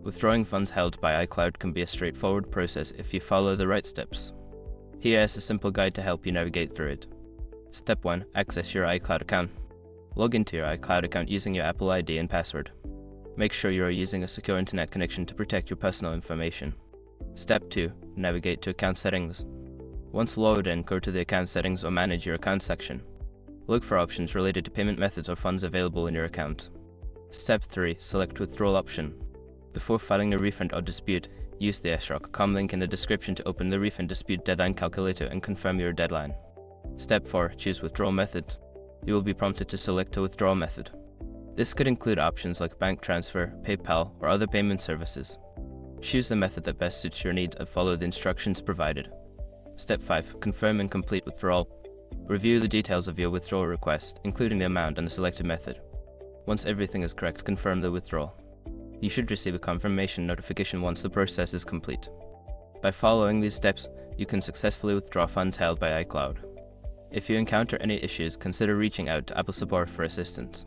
Withdrawing funds held by iCloud can be a straightforward process if you follow the right steps. Here is a simple guide to help you navigate through it. Step 1. Access your iCloud account. Log into your iCloud account using your Apple ID and password. Make sure you are using a secure internet connection to protect your personal information. Step 2. Navigate to Account Settings. Once logged in, go to the Account Settings or Manage Your Account section. Look for options related to payment methods or funds available in your account. Step 3. Select Withdrawal option. Before filing a refund or dispute, use the s-rock.com link in the description to open the refund dispute deadline calculator and confirm your deadline. Step 4. Choose Withdrawal Method. You will be prompted to select a withdrawal method. This could include options like bank transfer, PayPal, or other payment services. Choose the method that best suits your needs and follow the instructions provided. Step 5. Confirm and complete withdrawal. Review the details of your withdrawal request, including the amount and the selected method. Once everything is correct, confirm the withdrawal. You should receive a confirmation notification once the process is complete. By following these steps, you can successfully withdraw funds held by iCloud. If you encounter any issues, consider reaching out to Apple support for assistance.